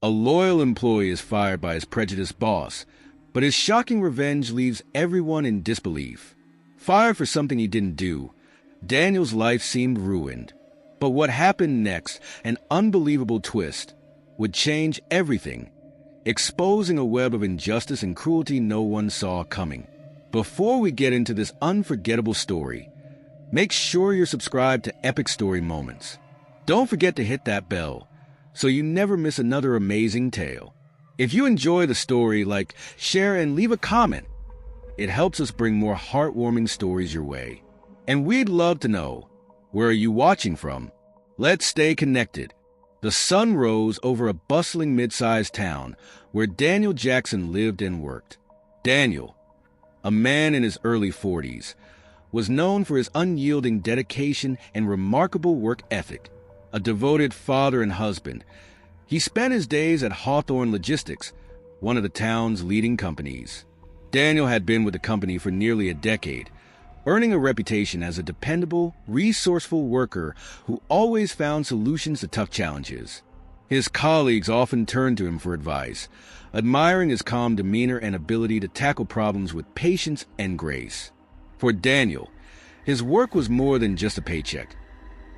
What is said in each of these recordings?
A loyal employee is fired by his prejudiced boss, but his shocking revenge leaves everyone in disbelief. Fired for something he didn't do, Daniel's life seemed ruined. But what happened next, an unbelievable twist, would change everything, exposing a web of injustice and cruelty no one saw coming. Before we get into this unforgettable story, make sure you're subscribed to Epic Story Moments. Don't forget to hit that bell so you never miss another amazing tale. If you enjoy the story, like, share, and leave a comment. It helps us bring more heartwarming stories your way. And we'd love to know, where are you watching from? Let's stay connected. The sun rose over a bustling mid-sized town where Daniel Jackson lived and worked. Daniel, a man in his early 40s, was known for his unyielding dedication and remarkable work ethic. A devoted father and husband, he spent his days at Hawthorne Logistics, one of the town's leading companies. Daniel had been with the company for nearly a decade, earning a reputation as a dependable, resourceful worker who always found solutions to tough challenges. His colleagues often turned to him for advice, admiring his calm demeanor and ability to tackle problems with patience and grace. For Daniel, his work was more than just a paycheck.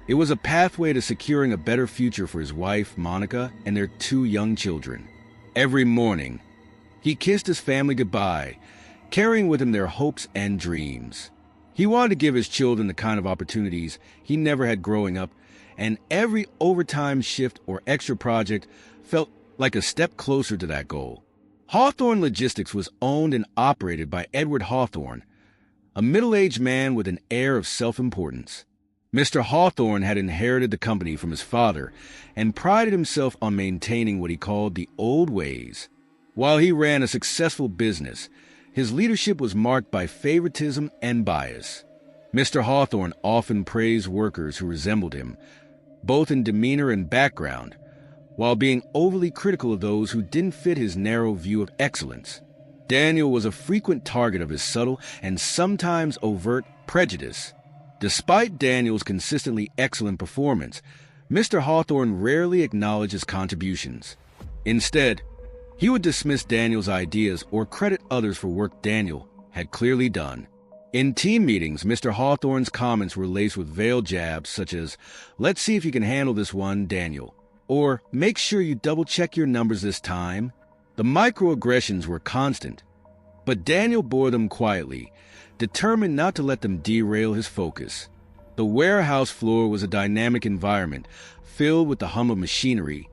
It was a pathway to securing a better future for his wife, Monica, and their 2 young children. Every morning, he kissed his family goodbye, carrying with him their hopes and dreams. He wanted to give his children the kind of opportunities he never had growing up, and every overtime shift or extra project felt like a step closer to that goal. Hawthorne Logistics was owned and operated by Edward Hawthorne, a middle-aged man with an air of self-importance. Mr. Hawthorne had inherited the company from his father and prided himself on maintaining what he called the old ways. While he ran a successful business, his leadership was marked by favoritism and bias. Mr. Hawthorne often praised workers who resembled him, both in demeanor and background, while being overly critical of those who didn't fit his narrow view of excellence. Daniel was a frequent target of his subtle and sometimes overt prejudice. Despite Daniel's consistently excellent performance, Mr. Hawthorne rarely acknowledged his contributions. Instead, he would dismiss Daniel's ideas or credit others for work Daniel had clearly done. In team meetings, Mr. Hawthorne's comments were laced with veiled jabs such as, "Let's see if you can handle this one, Daniel," or "Make sure you double-check your numbers this time." The microaggressions were constant, but Daniel bore them quietly, determined not to let them derail his focus. The warehouse floor was a dynamic environment, filled with the hum of machinery,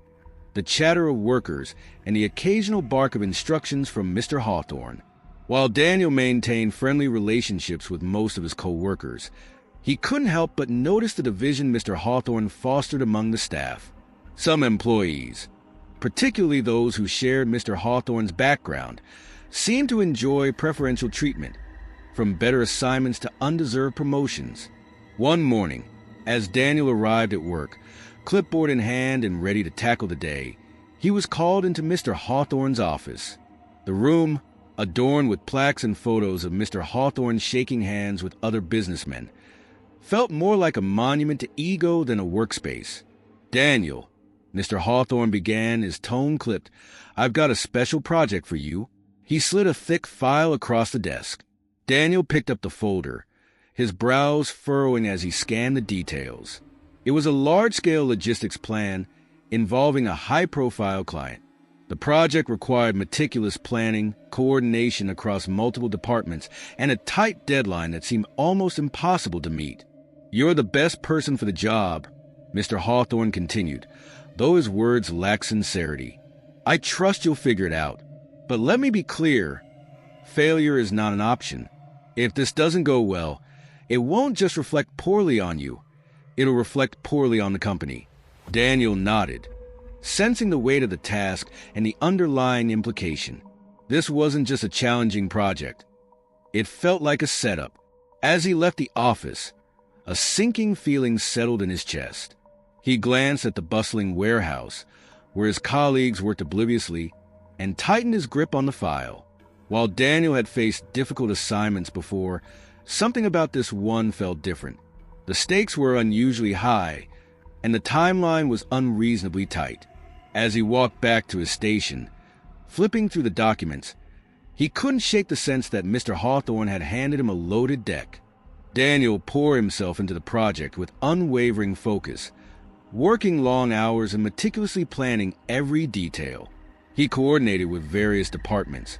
the chatter of workers, and the occasional bark of instructions from Mr. Hawthorne. While Daniel maintained friendly relationships with most of his co-workers, he couldn't help but notice the division Mr. Hawthorne fostered among the staff. Some employees, particularly those who shared Mr. Hawthorne's background, seemed to enjoy preferential treatment, from better assignments to undeserved promotions. One morning, as Daniel arrived at work, clipboard in hand and ready to tackle the day, he was called into Mr. Hawthorne's office. The room, adorned with plaques and photos of Mr. Hawthorne shaking hands with other businessmen, felt more like a monument to ego than a workspace. "Daniel," Mr. Hawthorne began, his tone clipped, "I've got a special project for you." He slid a thick file across the desk. Daniel picked up the folder, his brows furrowing as he scanned the details. It was a large-scale logistics plan involving a high-profile client. The project required meticulous planning, coordination across multiple departments, and a tight deadline that seemed almost impossible to meet. "You're the best person for the job," Mr. Hawthorne continued, though his words lacked sincerity. "I trust you'll figure it out. But let me be clear, failure is not an option. If this doesn't go well, it won't just reflect poorly on you. It'll reflect poorly on the company." Daniel nodded, sensing the weight of the task and the underlying implication. This wasn't just a challenging project. It felt like a setup. As he left the office, a sinking feeling settled in his chest. He glanced at the bustling warehouse, where his colleagues worked obliviously, and tightened his grip on the file. While Daniel had faced difficult assignments before, something about this one felt different. The stakes were unusually high, and the timeline was unreasonably tight. As he walked back to his station, flipping through the documents, he couldn't shake the sense that Mr. Hawthorne had handed him a loaded deck. Daniel poured himself into the project with unwavering focus, working long hours and meticulously planning every detail. He coordinated with various departments,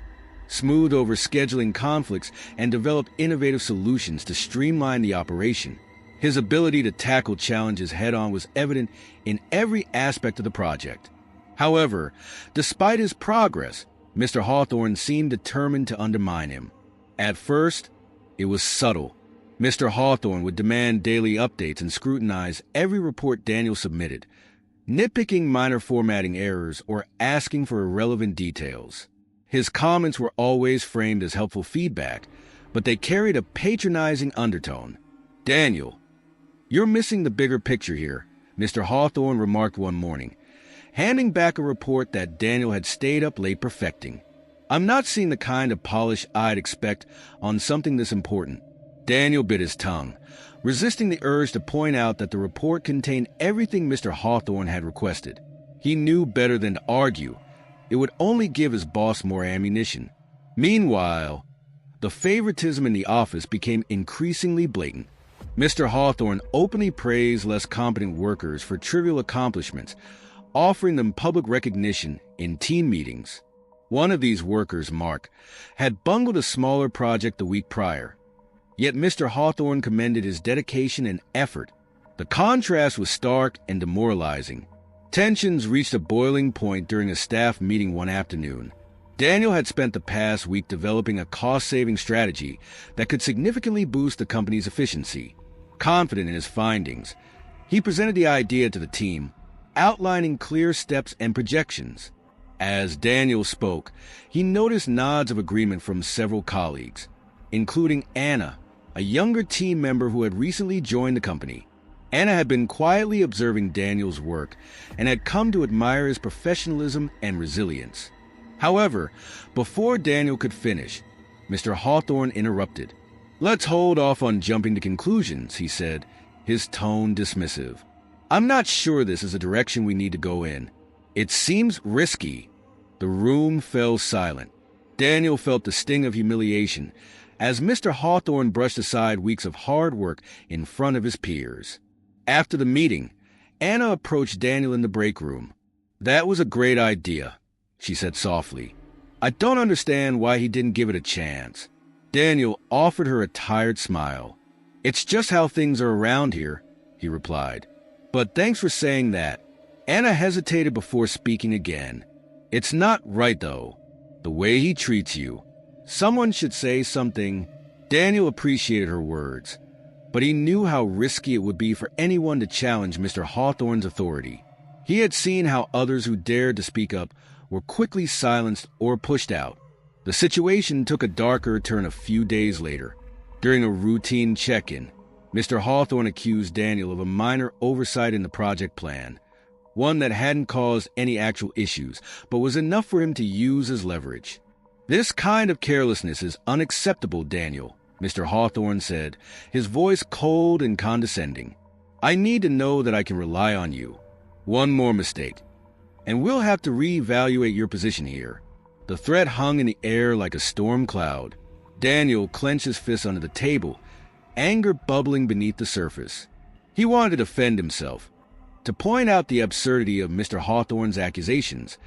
smoothed over scheduling conflicts, and developed innovative solutions to streamline the operation. His ability to tackle challenges head-on was evident in every aspect of the project. However, despite his progress, Mr. Hawthorne seemed determined to undermine him. At first, it was subtle. Mr. Hawthorne would demand daily updates and scrutinize every report Daniel submitted, nitpicking minor formatting errors or asking for irrelevant details. His comments were always framed as helpful feedback, but they carried a patronizing undertone. "Daniel, you're missing the bigger picture here," Mr. Hawthorne remarked one morning, handing back a report that Daniel had stayed up late perfecting. "I'm not seeing the kind of polish I'd expect on something this important." Daniel bit his tongue, resisting the urge to point out that the report contained everything Mr. Hawthorne had requested. He knew better than to argue. It would only give his boss more ammunition. Meanwhile, the favoritism in the office became increasingly blatant. Mr. Hawthorne openly praised less competent workers for trivial accomplishments, offering them public recognition in team meetings. One of these workers, Mark, had bungled a smaller project the week prior. Yet Mr. Hawthorne commended his dedication and effort. The contrast was stark and demoralizing. Tensions reached a boiling point during a staff meeting one afternoon. Daniel had spent the past week developing a cost-saving strategy that could significantly boost the company's efficiency. Confident in his findings, he presented the idea to the team, outlining clear steps and projections. As Daniel spoke, he noticed nods of agreement from several colleagues, including Anna, a younger team member who had recently joined the company. Anna had been quietly observing Daniel's work and had come to admire his professionalism and resilience. However, before Daniel could finish, Mr. Hawthorne interrupted. "Let's hold off on jumping to conclusions," he said, his tone dismissive. "I'm not sure this is a direction we need to go in. It seems risky." The room fell silent. Daniel felt the sting of humiliation as Mr. Hawthorne brushed aside weeks of hard work in front of his peers. After the meeting, Anna approached Daniel in the break room. "That was a great idea," she said softly. "I don't understand why he didn't give it a chance." Daniel offered her a tired smile. "It's just how things are around here," he replied. "But thanks for saying that." Anna hesitated before speaking again. "It's not right, though, the way he treats you. Someone should say something." Daniel appreciated her words, but he knew how risky it would be for anyone to challenge Mr. Hawthorne's authority. He had seen how others who dared to speak up were quickly silenced or pushed out. The situation took a darker turn a few days later. During a routine check-in, Mr. Hawthorne accused Daniel of a minor oversight in the project plan, one that hadn't caused any actual issues, but was enough for him to use as leverage. "This kind of carelessness is unacceptable, Daniel," Mr. Hawthorne said, his voice cold and condescending. "I need to know that I can rely on you. One more mistake, and we'll have to reevaluate your position here." The threat hung in the air like a storm cloud. Daniel clenched his fists under the table, anger bubbling beneath the surface. He wanted to defend himself, to point out the absurdity of Mr. Hawthorne's accusations,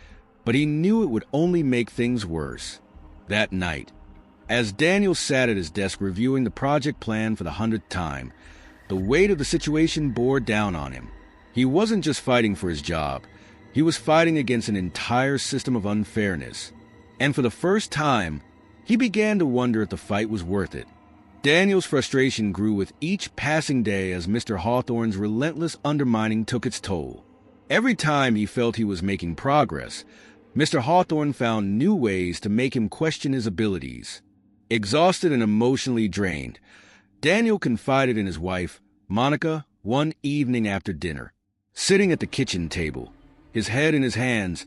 but he knew it would only make things worse. That night, as Daniel sat at his desk reviewing the project plan for the 100th time, the weight of the situation bore down on him. He wasn't just fighting for his job. He was fighting against an entire system of unfairness. And for the first time, he began to wonder if the fight was worth it. Daniel's frustration grew with each passing day as Mr. Hawthorne's relentless undermining took its toll. Every time he felt he was making progress, Mr. Hawthorne found new ways to make him question his abilities. Exhausted and emotionally drained, Daniel confided in his wife, Monica, one evening after dinner. Sitting at the kitchen table, his head in his hands,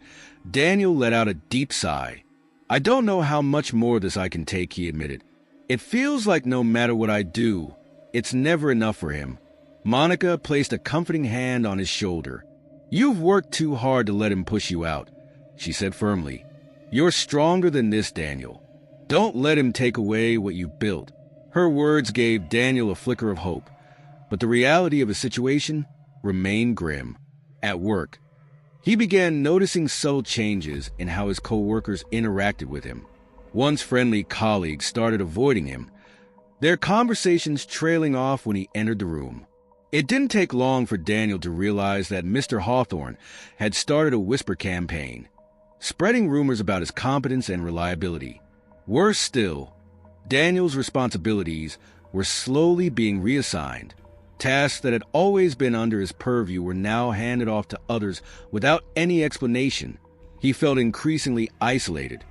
Daniel let out a deep sigh. "I don't know how much more of this I can take," he admitted. "It feels like no matter what I do, it's never enough for him." Monica placed a comforting hand on his shoulder. "You've worked too hard to let him push you out," she said firmly. "You're stronger than this, Daniel. Don't let him take away what you've built." Her words gave Daniel a flicker of hope, but the reality of his situation remained grim. At work, he began noticing subtle changes in how his co-workers interacted with him. Once friendly colleagues started avoiding him, their conversations trailing off when he entered the room. It didn't take long for Daniel to realize that Mr. Hawthorne had started a whisper campaign, spreading rumors about his competence and reliability. Worse still, Daniel's responsibilities were slowly being reassigned. Tasks that had always been under his purview were now handed off to others without any explanation. He felt increasingly isolated,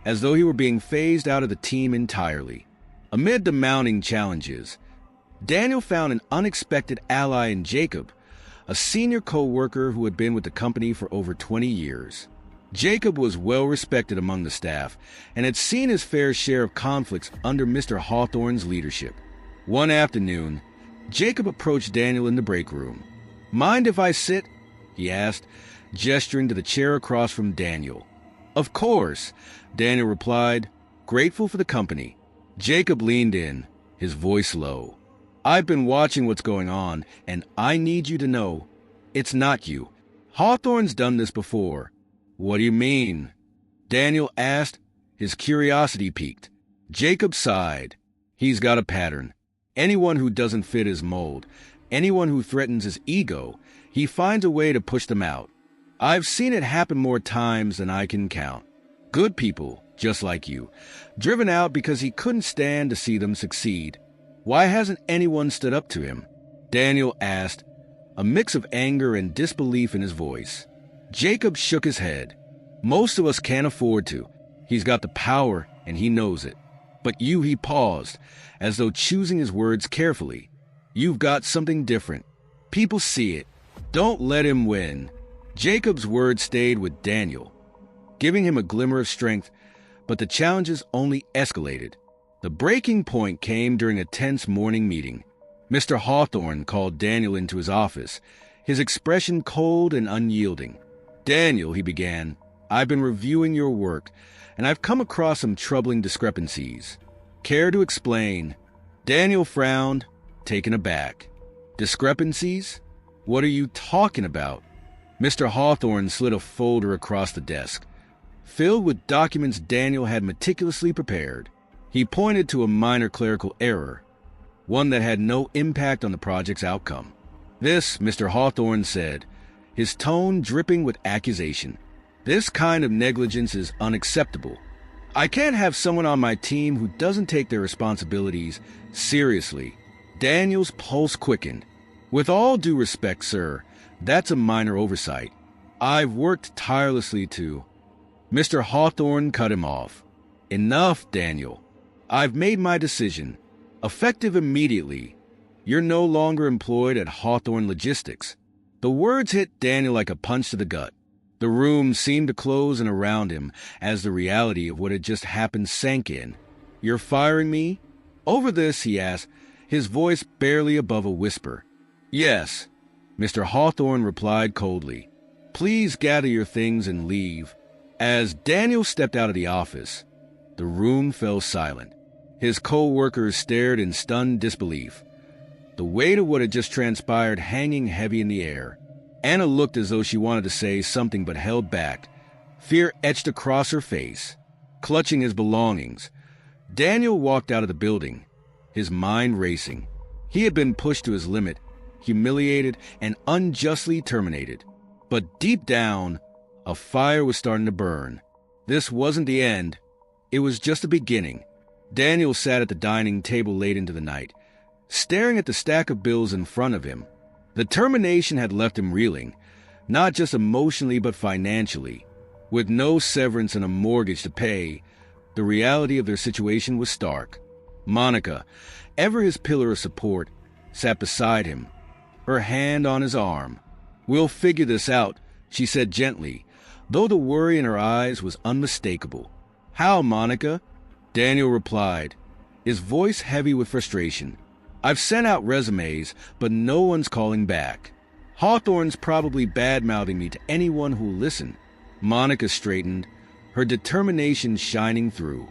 as though he were being phased out of the team entirely. Amid the mounting challenges, Daniel found an unexpected ally in Jacob, a senior co-worker who had been with the company for over 20 years. Jacob was well respected among the staff and had seen his fair share of conflicts under Mr. Hawthorne's leadership. One afternoon, Jacob approached Daniel in the break room. "Mind if I sit?" he asked, gesturing to the chair across from Daniel. "Of course," Daniel replied, grateful for the company. Jacob leaned in, his voice low. "I've been watching what's going on, and I need you to know, it's not you. Hawthorne's done this before." "What do you mean?" Daniel asked, his curiosity piqued. Jacob sighed. "He's got a pattern. Anyone who doesn't fit his mold, anyone who threatens his ego, he finds a way to push them out. I've seen it happen more times than I can count. Good people, just like you, driven out because he couldn't stand to see them succeed. Why hasn't anyone stood up to him?" Daniel asked, a mix of anger and disbelief in his voice. Jacob shook his head. "Most of us can't afford to. He's got the power, and he knows it. But you," he paused, as though choosing his words carefully. "You've got something different. People see it. Don't let him win." Jacob's words stayed with Daniel, giving him a glimmer of strength, but the challenges only escalated. The breaking point came during a tense morning meeting. Mr. Hawthorne called Daniel into his office, his expression cold and unyielding. "Daniel," he began, "I've been reviewing your work, and I've come across some troubling discrepancies. Care to explain?" Daniel frowned, taken aback. "Discrepancies? What are you talking about?" Mr. Hawthorne slid a folder across the desk, filled with documents Daniel had meticulously prepared. He pointed to a minor clerical error, one that had no impact on the project's outcome. "This," Mr. Hawthorne said, his tone dripping with accusation, "this kind of negligence is unacceptable. I can't have someone on my team who doesn't take their responsibilities seriously." Daniel's pulse quickened. "With all due respect, sir, that's a minor oversight. I've worked tirelessly to—" Mr. Hawthorne cut him off. "Enough, Daniel. I've made my decision. Effective immediately. You're no longer employed at Hawthorne Logistics." The words hit Daniel like a punch to the gut. The room seemed to close in around him as the reality of what had just happened sank in. "You're firing me?" "Over this?" he asked, his voice barely above a whisper. "Yes," Mr. Hawthorne replied coldly. "Please gather your things and leave." As Daniel stepped out of the office, the room fell silent. His co-workers stared in stunned disbelief, the weight of what had just transpired hanging heavy in the air. Anna looked as though she wanted to say something but held back, fear etched across her face. Clutching his belongings, Daniel walked out of the building, his mind racing. He had been pushed to his limit, humiliated, and unjustly terminated. But deep down, a fire was starting to burn. This wasn't the end. It was just the beginning. Daniel sat at the dining table late into the night, staring at the stack of bills in front of him. The termination had left him reeling, not just emotionally but financially. With no severance and a mortgage to pay, the reality of their situation was stark. Monica, ever his pillar of support, sat beside him, her hand on his arm. "We'll figure this out," she said gently, though the worry in her eyes was unmistakable. "How, Monica?" Daniel replied, his voice heavy with frustration. "I've sent out resumes, but no one's calling back." Hawthorne's probably bad-mouthing me to anyone who'll listen. Monica straightened, her determination shining through.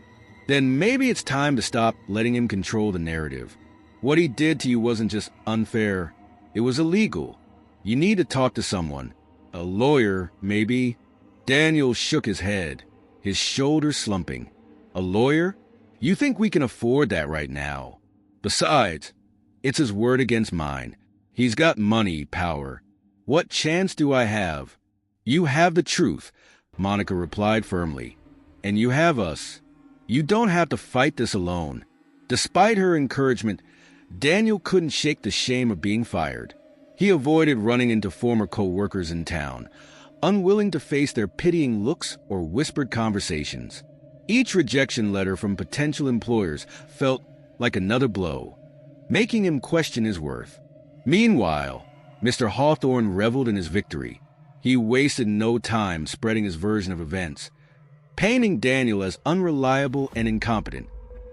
Then maybe it's time to stop letting him control the narrative. What he did to you wasn't just unfair, it was illegal. You need to talk to someone. A lawyer, maybe? Daniel shook his head, his shoulders slumping. A lawyer? You think we can afford that right now? Besides, it's his word against mine. He's got money, power. What chance do I have? You have the truth, Monica replied firmly. And you have us. You don't have to fight this alone. Despite her encouragement, Daniel couldn't shake the shame of being fired. He avoided running into former co-workers in town, unwilling to face their pitying looks or whispered conversations. Each rejection letter from potential employers felt like another blow, making him question his worth. Meanwhile, Mr. Hawthorne reveled in his victory. He wasted no time spreading his version of events, painting Daniel as unreliable and incompetent.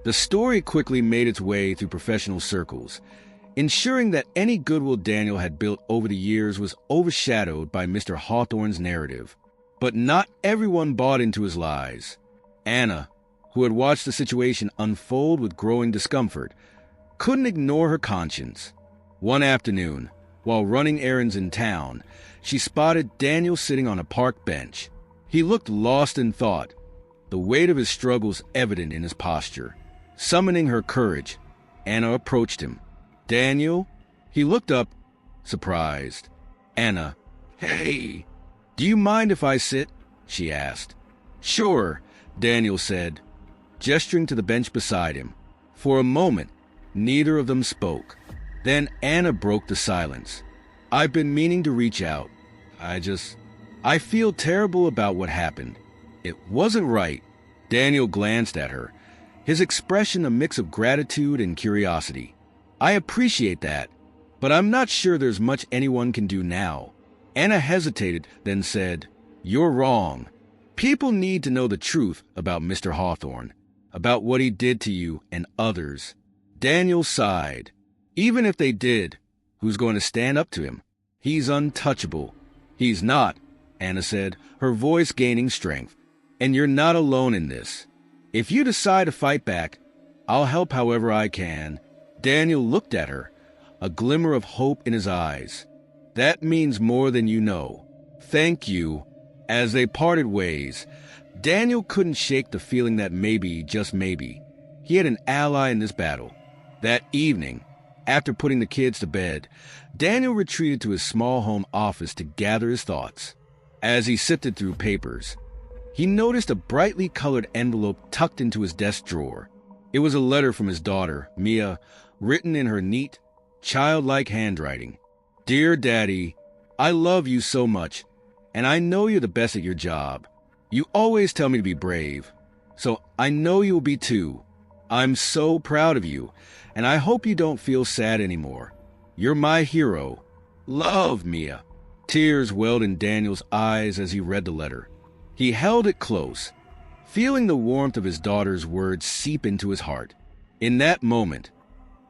The story quickly made its way through professional circles, ensuring that any goodwill Daniel had built over the years was overshadowed by Mr. Hawthorne's narrative. But not everyone bought into his lies. Anna, who had watched the situation unfold with growing discomfort, couldn't ignore her conscience. One afternoon, while running errands in town, she spotted Daniel sitting on a park bench. He looked lost in thought, the weight of his struggles evident in his posture. Summoning her courage, Anna approached him. Daniel? He looked up, surprised. Anna, hey, do you mind if I sit? She asked. Sure, Daniel said, gesturing to the bench beside him. For a moment, neither of them spoke. Then Anna broke the silence. I've been meaning to reach out. I feel terrible about what happened. It wasn't right. Daniel glanced at her, his expression a mix of gratitude and curiosity. I appreciate that, but I'm not sure there's much anyone can do now. Anna hesitated, then said, You're wrong. People need to know the truth about Mr. Hawthorne, about what he did to you and others. Daniel sighed. Even if they did, who's going to stand up to him? He's untouchable. He's not, Anna said, her voice gaining strength. And you're not alone in this. If you decide to fight back, I'll help however I can. Daniel looked at her, a glimmer of hope in his eyes. That means more than you know. Thank you. As they parted ways, Daniel couldn't shake the feeling that maybe, just maybe, he had an ally in this battle. That evening, after putting the kids to bed, Daniel retreated to his small home office to gather his thoughts. As he sifted through papers, he noticed a brightly colored envelope tucked into his desk drawer. It was a letter from his daughter, Mia, written in her neat, childlike handwriting. Dear Daddy, I love you so much, and I know you're the best at your job. You always tell me to be brave, so I know you'll be too. I'm so proud of you, and I hope you don't feel sad anymore. You're my hero. Love, Mia. Tears welled in Daniel's eyes as he read the letter. He held it close, feeling the warmth of his daughter's words seep into his heart. In that moment,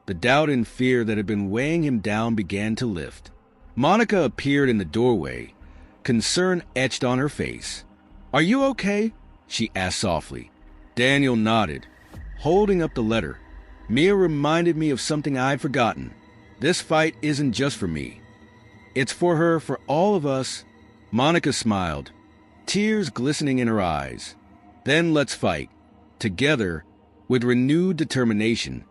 the doubt and fear that had been weighing him down began to lift. Monica appeared in the doorway, concern etched on her face. Are you okay? She asked softly. Daniel nodded, holding up the letter. Mia reminded me of something I'd forgotten. This fight isn't just for me. It's for her, for all of us. Monica smiled, tears glistening in her eyes. Then let's fight. Together, with renewed determination,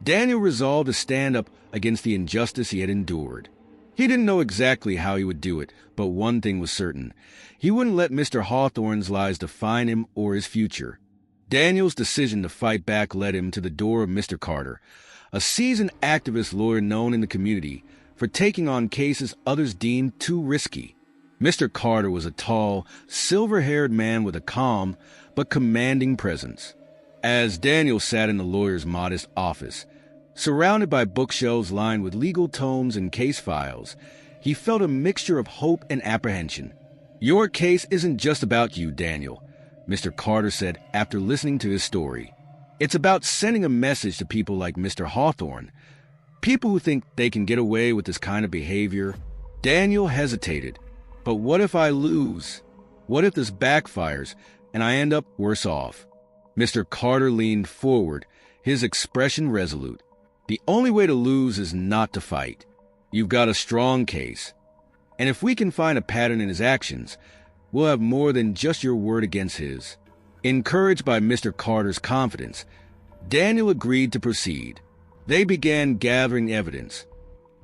Daniel resolved to stand up against the injustice he had endured. He didn't know exactly how he would do it, but one thing was certain. He wouldn't let Mr. Hawthorne's lies define him or his future. Daniel's decision to fight back led him to the door of Mr. Carter, a seasoned activist lawyer known in the community for taking on cases others deemed too risky. Mr. Carter was a tall, silver-haired man with a calm but commanding presence. As Daniel sat in the lawyer's modest office, surrounded by bookshelves lined with legal tomes and case files, he felt a mixture of hope and apprehension. Your case isn't just about you, Daniel, Mr. Carter said after listening to his story. It's about sending a message to people like Mr. Hawthorne, people who think they can get away with this kind of behavior. Daniel hesitated. But what if I lose? What if this backfires and I end up worse off? Mr. Carter leaned forward, his expression resolute. The only way to lose is not to fight. You've got a strong case. And if we can find a pattern in his actions, we'll have more than just your word against his. Encouraged by Mr. Carter's confidence, Daniel agreed to proceed. They began gathering evidence,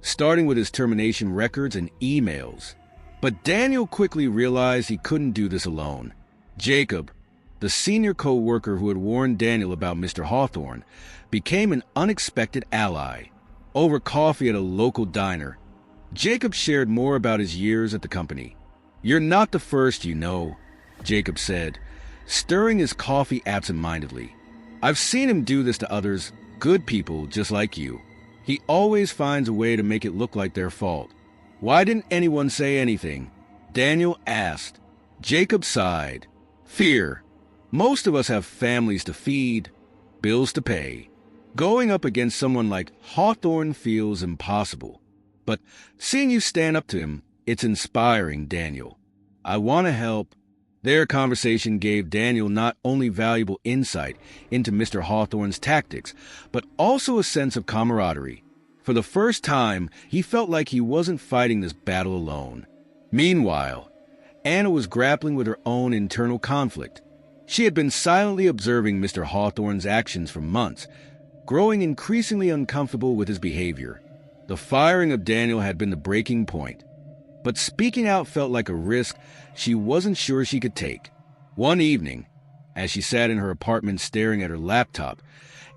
starting with his termination records and emails. But Daniel quickly realized he couldn't do this alone. Jacob, the senior co-worker who had warned Daniel about Mr. Hawthorne, became an unexpected ally. Over coffee at a local diner, Jacob shared more about his years at the company. "You're not the first, you know," Jacob said, stirring his coffee absent-mindedly. "I've seen him do this to others, good people just like you. He always finds a way to make it look like their fault." "Why didn't anyone say anything?" Daniel asked. Jacob sighed. "Fear. Most of us have families to feed, bills to pay. Going up against someone like Hawthorne feels impossible. But seeing you stand up to him, it's inspiring, Daniel. I want to help." Their conversation gave Daniel not only valuable insight into Mr. Hawthorne's tactics, but also a sense of camaraderie. For the first time, he felt like he wasn't fighting this battle alone. Meanwhile, Anna was grappling with her own internal conflict. She had been silently observing Mr. Hawthorne's actions for months, growing increasingly uncomfortable with his behavior. The firing of Daniel had been the breaking point, but speaking out felt like a risk she wasn't sure she could take. One evening, as she sat in her apartment staring at her laptop,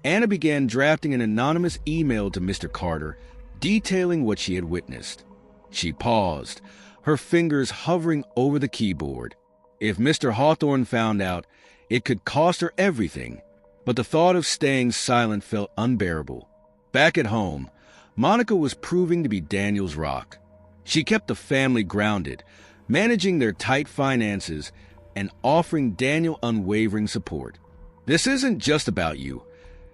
Anna began drafting an anonymous email to Mr. Carter, detailing what she had witnessed. She paused, her fingers hovering over the keyboard. If Mr. Hawthorne found out, it could cost her everything, but the thought of staying silent felt unbearable. Back at home, Monica was proving to be Daniel's rock. She kept the family grounded, managing their tight finances and offering Daniel unwavering support. "This isn't just about you,"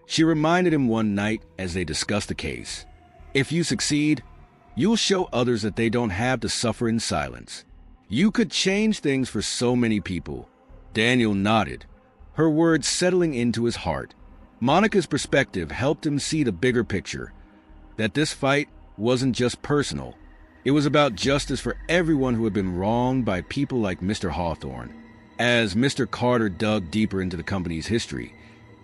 she reminded him one night as they discussed the case. "If you succeed, you'll show others that they don't have to suffer in silence. You could change things for so many people." Daniel nodded, her words settling into his heart. Monica's perspective helped him see the bigger picture, that this fight wasn't just personal. It was about justice for everyone who had been wronged by people like Mr. Hawthorne. As Mr. Carter dug deeper into the company's history,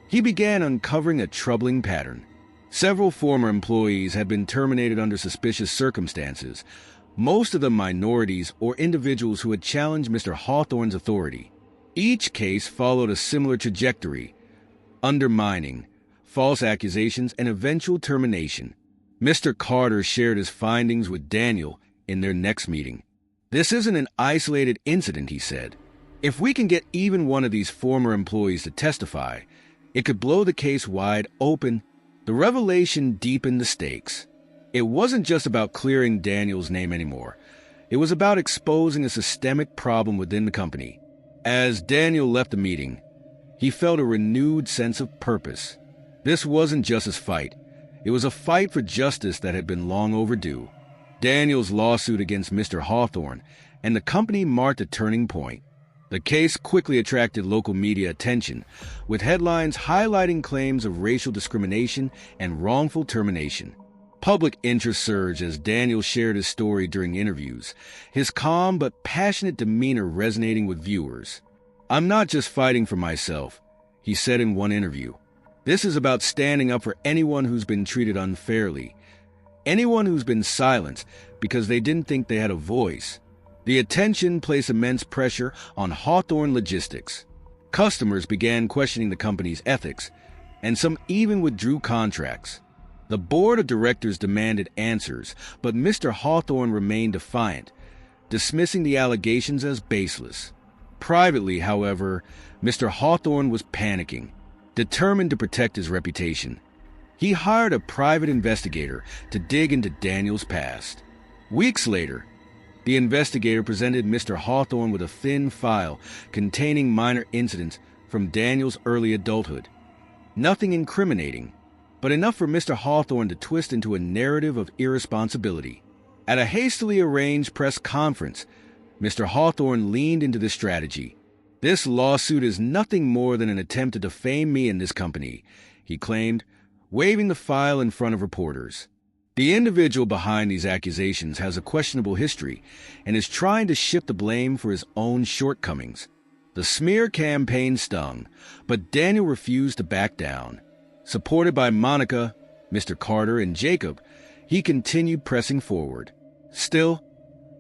he began uncovering a troubling pattern. Several former employees had been terminated under suspicious circumstances, most of them minorities or individuals who had challenged Mr. Hawthorne's authority. Each case followed a similar trajectory: undermining, false accusations, and eventual termination. Mr. Carter shared his findings with Daniel in their next meeting. "This isn't an isolated incident," he said. "If we can get even one of these former employees to testify, it could blow the case wide open." The revelation deepened the stakes. It wasn't just about clearing Daniel's name anymore. It was about exposing a systemic problem within the company. As Daniel left the meeting, he felt a renewed sense of purpose. This wasn't just his fight. It was a fight for justice that had been long overdue. Daniel's lawsuit against Mr. Hawthorne and the company marked a turning point. The case quickly attracted local media attention, with headlines highlighting claims of racial discrimination and wrongful termination. Public interest surged as Daniel shared his story during interviews, his calm but passionate demeanor resonating with viewers. "I'm not just fighting for myself," he said in one interview. "This is about standing up for anyone who's been treated unfairly, anyone who's been silenced because they didn't think they had a voice." The attention placed immense pressure on Hawthorne Logistics. Customers began questioning the company's ethics, and some even withdrew contracts. The board of directors demanded answers, but Mr. Hawthorne remained defiant, dismissing the allegations as baseless. Privately, however, Mr. Hawthorne was panicking, determined to protect his reputation. He hired a private investigator to dig into Daniel's past. Weeks later, the investigator presented Mr. Hawthorne with a thin file containing minor incidents from Daniel's early adulthood. Nothing incriminating, but enough for Mr. Hawthorne to twist into a narrative of irresponsibility. At a hastily arranged press conference, Mr. Hawthorne leaned into this strategy. "This lawsuit is nothing more than an attempt to defame me and this company," he claimed, waving the file in front of reporters. The individual behind these accusations has a questionable history and is trying to shift the blame for his own shortcomings. The smear campaign stung, but Daniel refused to back down. Supported by Monica, Mr. Carter, and Jacob, he continued pressing forward. Still,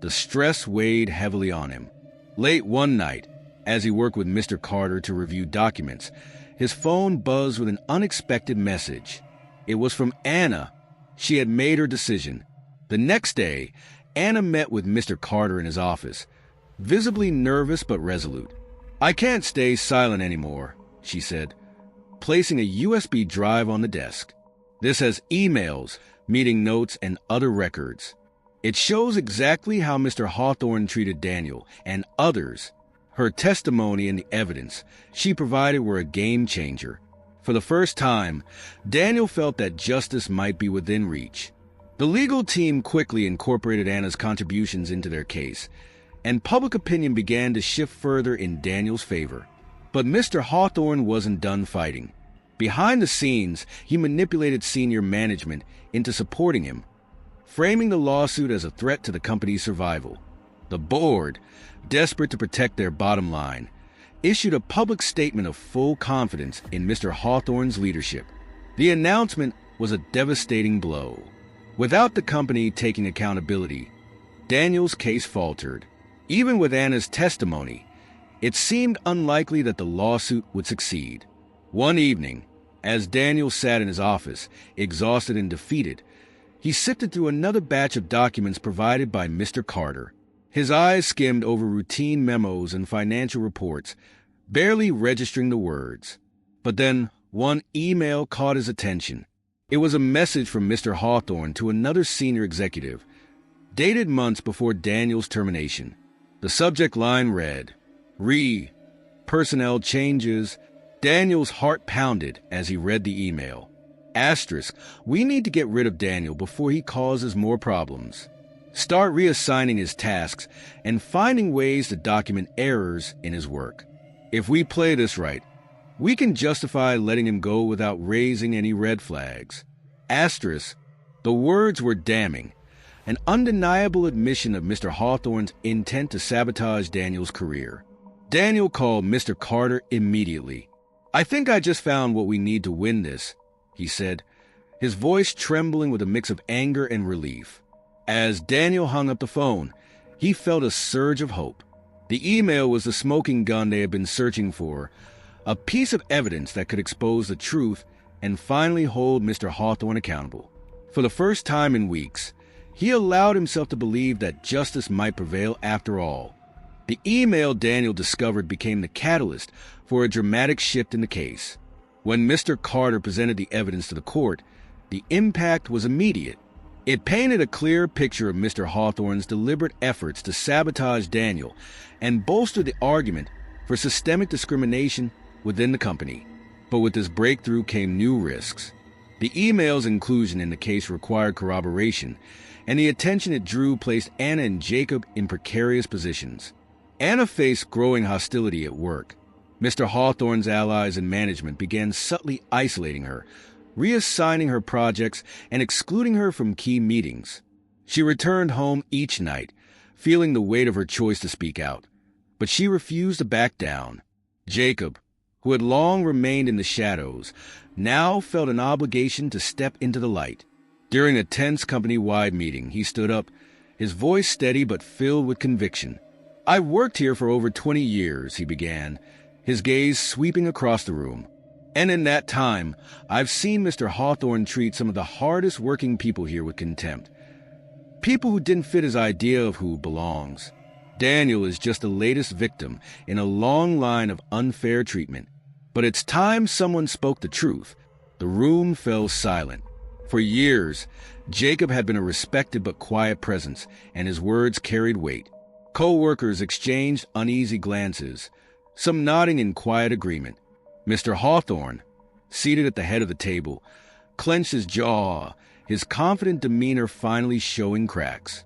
the stress weighed heavily on him. Late one night, as he worked with Mr. Carter to review documents, his phone buzzed with an unexpected message. It was from Anna. She had made her decision. The next day, Anna met with Mr. Carter in his office, visibly nervous but resolute. "I can't stay silent anymore," she said, placing a USB drive on the desk. "This has emails, meeting notes, and other records. It shows exactly how Mr. Hawthorne treated Daniel and others. Her testimony and the evidence she provided were a game changer. For the first time, Daniel felt that justice might be within reach." The legal team quickly incorporated Anna's contributions into their case, and public opinion began to shift further in Daniel's favor. But Mr. Hawthorne wasn't done fighting. Behind the scenes, he manipulated senior management into supporting him, framing the lawsuit as a threat to the company's survival. The board, desperate to protect their bottom line, issued a public statement of full confidence in Mr. Hawthorne's leadership. The announcement was a devastating blow. Without the company taking accountability, Daniel's case faltered. Even with Anna's testimony, it seemed unlikely that the lawsuit would succeed. One evening, as Daniel sat in his office, exhausted and defeated, he sifted through another batch of documents provided by Mr. Carter. His eyes skimmed over routine memos and financial reports, barely registering the words. But then one email caught his attention. It was a message from Mr. Hawthorne to another senior executive, dated months before Daniel's termination. The subject line read, "Personnel changes." Daniel's heart pounded as he read the email. Asterisk, "We need to get rid of Daniel before he causes more problems. Start reassigning his tasks and finding ways to document errors in his work. If we play this right, we can justify letting him go without raising any red flags." Asterisk, the words were damning, an undeniable admission of Mr. Hawthorne's intent to sabotage Daniel's career. Daniel called Mr. Carter immediately. "I think I just found what we need to win this," he said, his voice trembling with a mix of anger and relief. As Daniel hung up the phone, he felt a surge of hope. The email was the smoking gun they had been searching for, a piece of evidence that could expose the truth and finally hold Mr. Hawthorne accountable. For the first time in weeks, he allowed himself to believe that justice might prevail after all. The email Daniel discovered became the catalyst for a dramatic shift in the case. When Mr. Carter presented the evidence to the court, the impact was immediate. It painted a clear picture of Mr. Hawthorne's deliberate efforts to sabotage Daniel and bolster the argument for systemic discrimination within the company. But with this breakthrough came new risks. The email's inclusion in the case required corroboration, and the attention it drew placed Anna and Jacob in precarious positions. Anna faced growing hostility at work. Mr. Hawthorne's allies in management began subtly isolating her, reassigning her projects and excluding her from key meetings. She returned home each night, feeling the weight of her choice to speak out, but she refused to back down. Jacob, who had long remained in the shadows, now felt an obligation to step into the light. During a tense company-wide meeting, he stood up, his voice steady but filled with conviction. "I've worked here for over 20 years, he began, his gaze sweeping across the room. "And in that time, I've seen Mr. Hawthorne treat some of the hardest working people here with contempt. People who didn't fit his idea of who belongs. Daniel is just the latest victim in a long line of unfair treatment. But it's time someone spoke the truth." The room fell silent. For years, Jacob had been a respected but quiet presence, and his words carried weight. Co-workers exchanged uneasy glances, some nodding in quiet agreement. Mr. Hawthorne, seated at the head of the table, clenched his jaw, his confident demeanor finally showing cracks.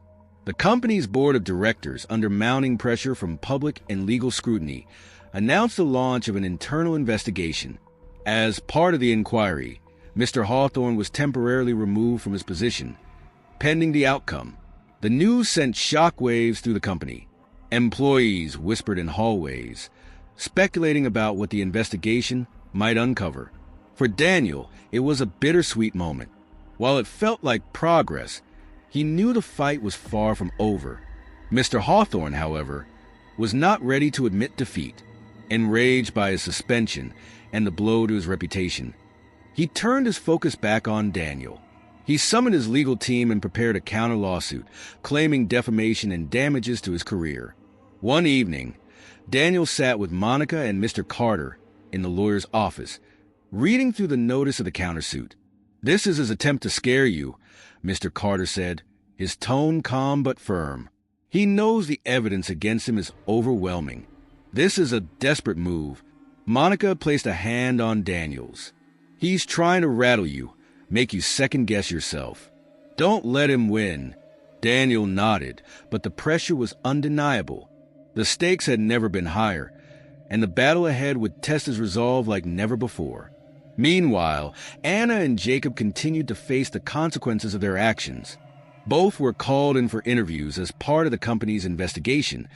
The company's board of directors, under mounting pressure from public and legal scrutiny, announced the launch of an internal investigation. As part of the inquiry, Mr. Hawthorne was temporarily removed from his position, pending the outcome. The news sent shockwaves through the company. Employees whispered in hallways, speculating about what the investigation might uncover. For Daniel, it was a bittersweet moment. While it felt like progress, he knew the fight was far from over. Mr. Hawthorne, however, was not ready to admit defeat. Enraged by his suspension and the blow to his reputation, he turned his focus back on Daniel. He summoned his legal team and prepared a counter-lawsuit, claiming defamation and damages to his career. One evening, Daniel sat with Monica and Mr. Carter in the lawyer's office, reading through the notice of the countersuit. "This is his attempt to scare you," Mr. Carter said, his tone calm but firm. "He knows the evidence against him is overwhelming. This is a desperate move." Monica placed a hand on Daniel's. "He's trying to rattle you, make you second-guess yourself. Don't let him win." Daniel nodded, but the pressure was undeniable. The stakes had never been higher, and the battle ahead would test his resolve like never before. Meanwhile, Anna and Jacob continued to face the consequences of their actions. Both were called in for interviews as part of the company's investigation,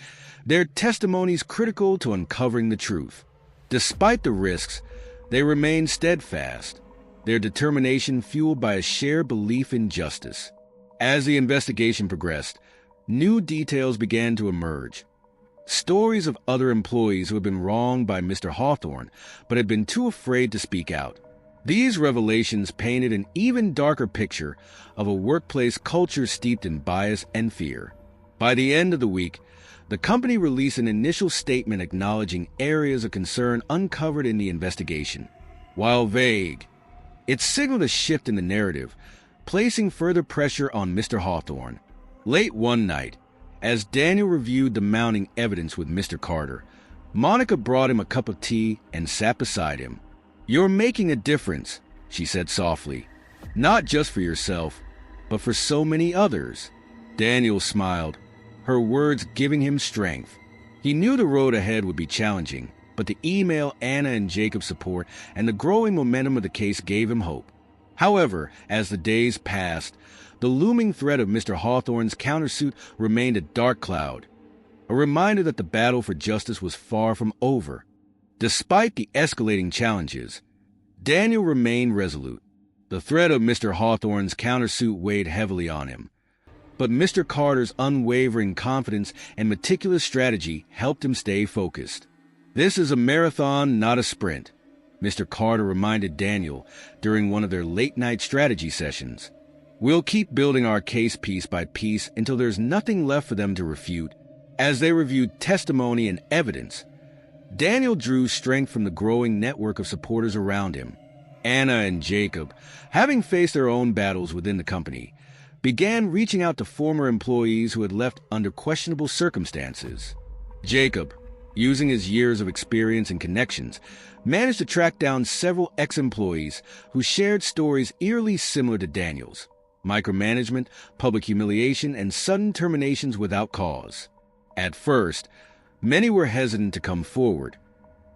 their testimonies critical to uncovering the truth. Despite the risks, they remained steadfast, their determination fueled by a shared belief in justice. As the investigation progressed, new details began to emerge. Stories of other employees who had been wronged by Mr. Hawthorne but had been too afraid to speak out. These revelations painted an even darker picture of a workplace culture steeped in bias and fear. By the end of the week, the company released an initial statement acknowledging areas of concern uncovered in the investigation. While vague, it signaled a shift in the narrative, placing further pressure on Mr. Hawthorne. Late one night, as Daniel reviewed the mounting evidence with Mr. Carter, Monica brought him a cup of tea and sat beside him. "You're making a difference," she said softly. "Not just for yourself, but for so many others." Daniel smiled, her words giving him strength. He knew the road ahead would be challenging, but the email, Anna and Jacob's support, and the growing momentum of the case gave him hope. However, as the days passed, the looming threat of Mr. Hawthorne's countersuit remained a dark cloud, a reminder that the battle for justice was far from over. Despite the escalating challenges, Daniel remained resolute. The threat of Mr. Hawthorne's countersuit weighed heavily on him, but Mr. Carter's unwavering confidence and meticulous strategy helped him stay focused. "This is a marathon, not a sprint," Mr. Carter reminded Daniel during one of their late-night strategy sessions. "We'll keep building our case piece by piece until there's nothing left for them to refute." As they reviewed testimony and evidence, Daniel drew strength from the growing network of supporters around him. Anna and Jacob, having faced their own battles within the company, began reaching out to former employees who had left under questionable circumstances. Jacob, using his years of experience and connections, managed to track down several ex-employees who shared stories eerily similar to Daniel's: micromanagement, public humiliation, and sudden terminations without cause. At first, many were hesitant to come forward,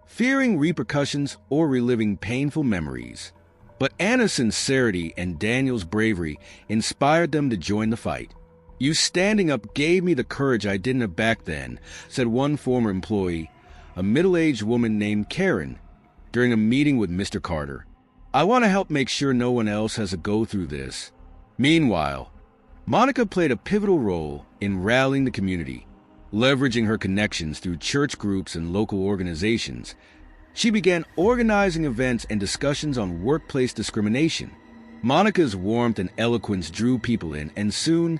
fearing repercussions or reliving painful memories. But Anna's sincerity and Daniel's bravery inspired them to join the fight. "You standing up gave me the courage I didn't have back then," said one former employee, a middle-aged woman named Karen, during a meeting with Mr. Carter. "I want to help make sure no one else has to go through this." Meanwhile, Monica played a pivotal role in rallying the community. Leveraging her connections through church groups and local organizations, she began organizing events and discussions on workplace discrimination. Monica's warmth and eloquence drew people in, and soon,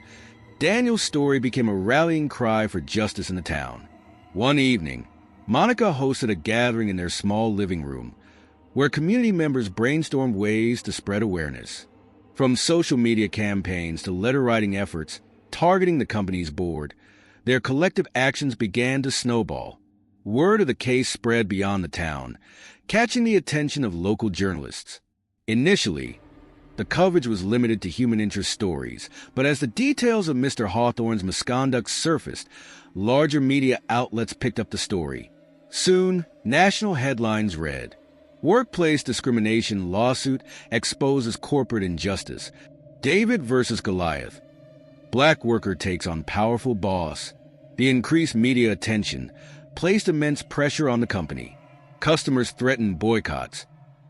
Daniel's story became a rallying cry for justice in the town. One evening, Monica hosted a gathering in their small living room, where community members brainstormed ways to spread awareness. From social media campaigns to letter-writing efforts targeting the company's board, their collective actions began to snowball. Word of the case spread beyond the town, catching the attention of local journalists. Initially, The coverage was limited to human interest stories, but as the details of Mr. Hawthorne's misconduct surfaced, larger media outlets picked up the story. Soon, national headlines read, "Workplace discrimination lawsuit exposes corporate injustice. David versus Goliath. Black worker takes on powerful boss." The increased media attention placed immense pressure on the company. Customers threatened boycotts.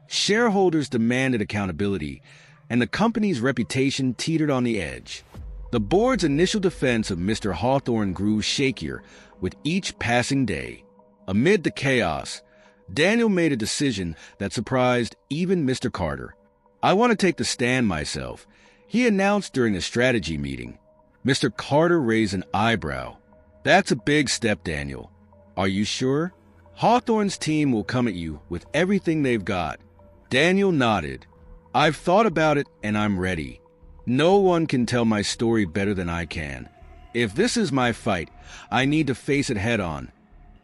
Shareholders demanded accountability, and the company's reputation teetered on the edge. The board's initial defense of Mr. Hawthorne grew shakier with each passing day. Amid the chaos, Daniel made a decision that surprised even Mr. Carter. "I want to take the stand myself," he announced during a strategy meeting. Mr. Carter raised an eyebrow. "That's a big step, Daniel. Are you sure? Hawthorne's team will come at you with everything they've got." Daniel nodded. "I've thought about it and I'm ready. No one can tell my story better than I can. If this is my fight, I need to face it head on,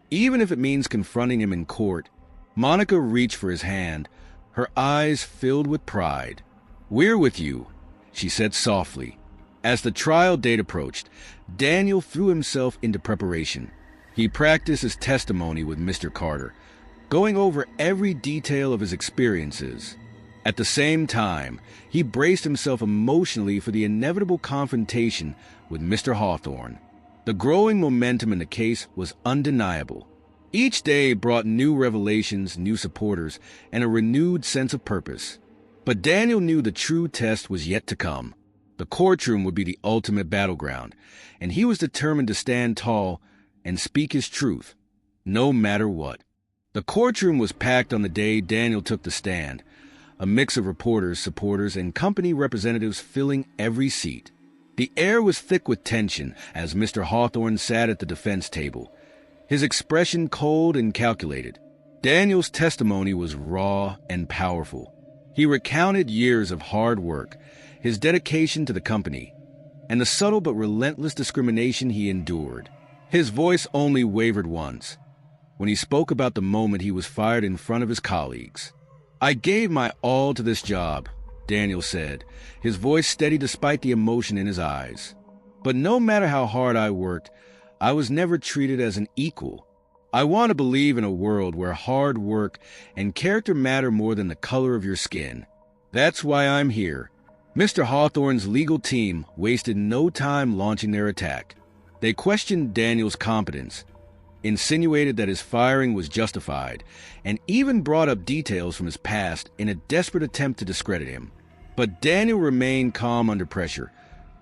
even if it means confronting him in court." Monica reached for his hand, her eyes filled with pride. "We're with you," she said softly. As the trial date approached, Daniel threw himself into preparation. He practiced his testimony with Mr. Carter, going over every detail of his experiences. At the same time, he braced himself emotionally for the inevitable confrontation with Mr. Hawthorne. The growing momentum in the case was undeniable. Each day brought new revelations, new supporters, and a renewed sense of purpose. But Daniel knew the true test was yet to come. The courtroom would be the ultimate battleground, and he was determined to stand tall and speak his truth, no matter what. The courtroom was packed on the day Daniel took the stand, a mix of reporters, supporters, and company representatives filling every seat. The air was thick with tension as Mr. Hawthorne sat at the defense table, his expression cold and calculated. Daniel's testimony was raw and powerful. He recounted years of hard work, his dedication to the company, and the subtle but relentless discrimination he endured. His voice only wavered once, when he spoke about the moment he was fired in front of his colleagues. "I gave my all to this job," Daniel said, his voice steady despite the emotion in his eyes. "But no matter how hard I worked, I was never treated as an equal. I want to believe in a world where hard work and character matter more than the color of your skin. That's why I'm here." Mr. Hawthorne's legal team wasted no time launching their attack. They questioned Daniel's competence, insinuated that his firing was justified, and even brought up details from his past in a desperate attempt to discredit him. But Daniel remained calm under pressure,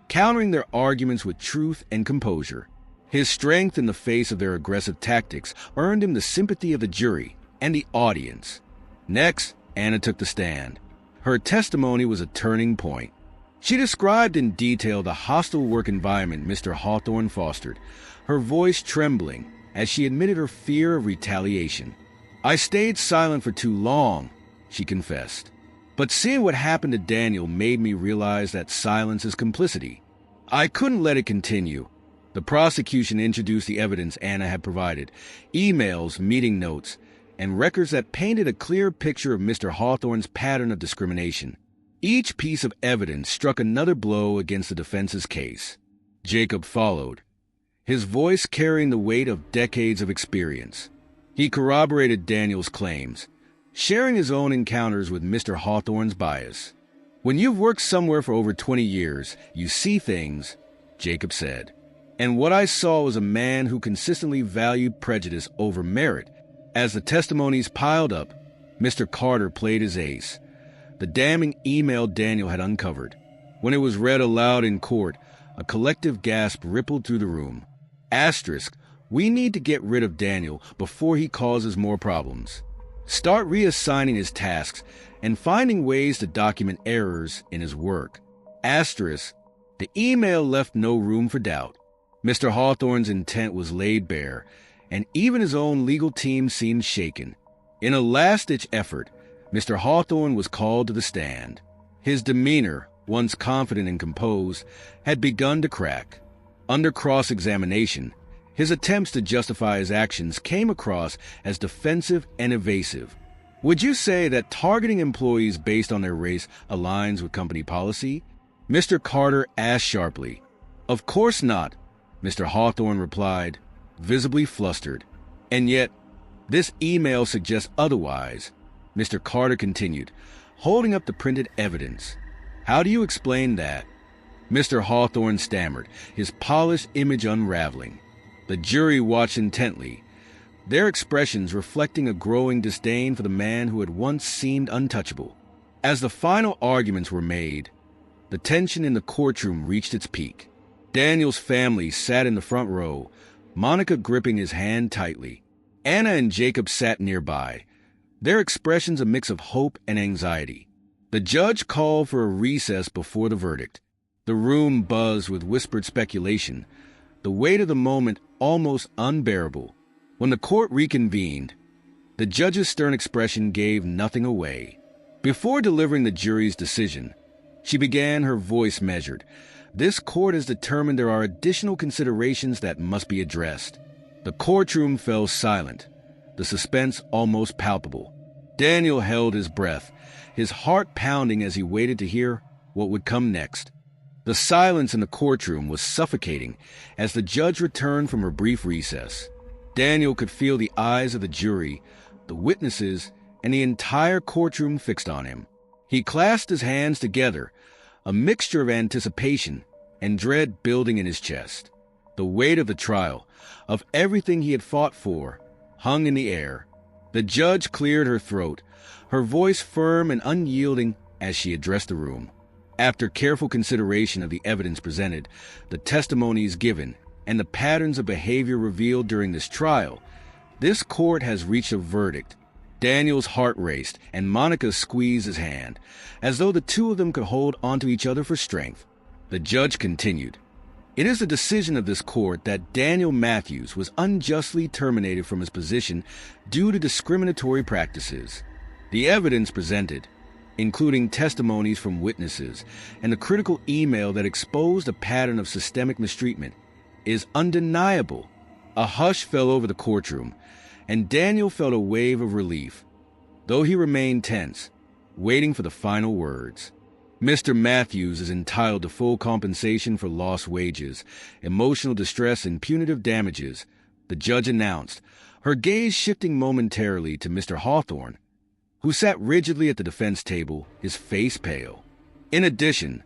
countering their arguments with truth and composure. His strength in the face of their aggressive tactics earned him the sympathy of the jury and the audience. Next, Anna took the stand. Her testimony was a turning point. She described in detail the hostile work environment Mr. Hawthorne fostered, her voice trembling as she admitted her fear of retaliation. "I stayed silent for too long," she confessed. "But seeing what happened to Daniel made me realize that silence is complicity. I couldn't let it continue." The prosecution introduced the evidence Anna had provided, emails, meeting notes, and records that painted a clear picture of Mr. Hawthorne's pattern of discrimination. Each piece of evidence struck another blow against the defense's case. Jacob followed, his voice carrying the weight of decades of experience. He corroborated Daniel's claims, sharing his own encounters with Mr. Hawthorne's bias. "When you've worked somewhere for over 20 years, you see things," Jacob said. "And what I saw was a man who consistently valued prejudice over merit." As the testimonies piled up, Mr. Carter played his ace, the damning email Daniel had uncovered. When it was read aloud in court, a collective gasp rippled through the room. Asterisk, we need to get rid of Daniel before he causes more problems. Start reassigning his tasks and finding ways to document errors in his work. Asterisk, the email left no room for doubt. Mr. Hawthorne's intent was laid bare, and even his own legal team seemed shaken. In a last-ditch effort, Mr. Hawthorne was called to the stand. His demeanor, once confident and composed, had begun to crack. Under cross-examination, his attempts to justify his actions came across as defensive and evasive. Would you say that targeting employees based on their race aligns with company policy? Mr. Carter asked sharply. Of course not, Mr. Hawthorne replied, visibly flustered. And yet, this email suggests otherwise, Mr. Carter continued, holding up the printed evidence. How do you explain that? Mr. Hawthorne stammered, his polished image unraveling. The jury watched intently, their expressions reflecting a growing disdain for the man who had once seemed untouchable. As the final arguments were made, the tension in the courtroom reached its peak. Daniel's family sat in the front row, Monica gripping his hand tightly. Anna and Jacob sat nearby, their expressions a mix of hope and anxiety. The judge called for a recess before the verdict. The room buzzed with whispered speculation, the weight of the moment almost unbearable. When the court reconvened, the judge's stern expression gave nothing away. Before delivering the jury's decision, she began, her voice measured. This court has determined there are additional considerations that must be addressed. The courtroom fell silent, the suspense almost palpable. Daniel held his breath, his heart pounding as he waited to hear what would come next. The silence in the courtroom was suffocating as the judge returned from her brief recess. Daniel could feel the eyes of the jury, the witnesses, and the entire courtroom fixed on him. He clasped his hands together, a mixture of anticipation and dread building in his chest. The weight of the trial, of everything he had fought for, hung in the air. The judge cleared her throat, her voice firm and unyielding as she addressed the room. After careful consideration of the evidence presented, the testimonies given, and the patterns of behavior revealed during this trial, this court has reached a verdict. Daniel's heart raced, and Monica squeezed his hand, as though the two of them could hold onto each other for strength. The judge continued, "It is the decision of this court that Daniel Matthews was unjustly terminated from his position due to discriminatory practices. The evidence presented, including testimonies from witnesses and the critical email that exposed a pattern of systemic mistreatment, is undeniable." A hush fell over the courtroom, and Daniel felt a wave of relief, though he remained tense, waiting for the final words. Mr. Matthews is entitled to full compensation for lost wages, emotional distress, and punitive damages, the judge announced, her gaze shifting momentarily to Mr. Hawthorne, who sat rigidly at the defense table, his face pale. In addition,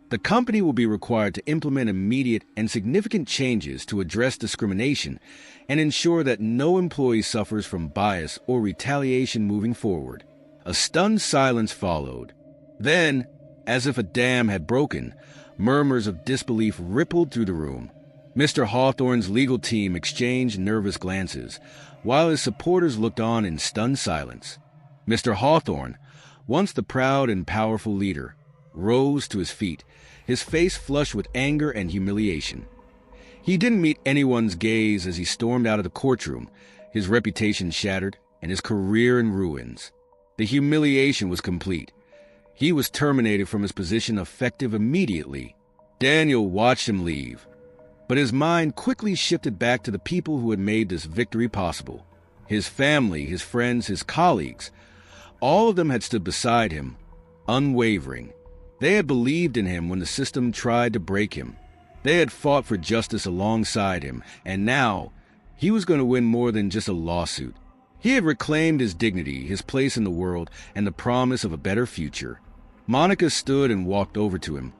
the company will be required to implement immediate and significant changes to address discrimination and ensure that no employee suffers from bias or retaliation moving forward. A stunned silence followed. Then, as if a dam had broken, murmurs of disbelief rippled through the room. Mr. Hawthorne's legal team exchanged nervous glances, while his supporters looked on in stunned silence. Mr. Hawthorne, once the proud and powerful leader, rose to his feet, his face flushed with anger and humiliation. He didn't meet anyone's gaze as he stormed out of the courtroom, his reputation shattered and his career in ruins. The humiliation was complete. He was terminated from his position effective immediately. Daniel watched him leave, but his mind quickly shifted back to the people who had made this victory possible. His family, his friends, his colleagues, all of them had stood beside him, unwavering. They had believed in him when the system tried to break him. They had fought for justice alongside him, and now he was going to win more than just a lawsuit. He had reclaimed his dignity, his place in the world, and the promise of a better future. Monica stood and walked over to him,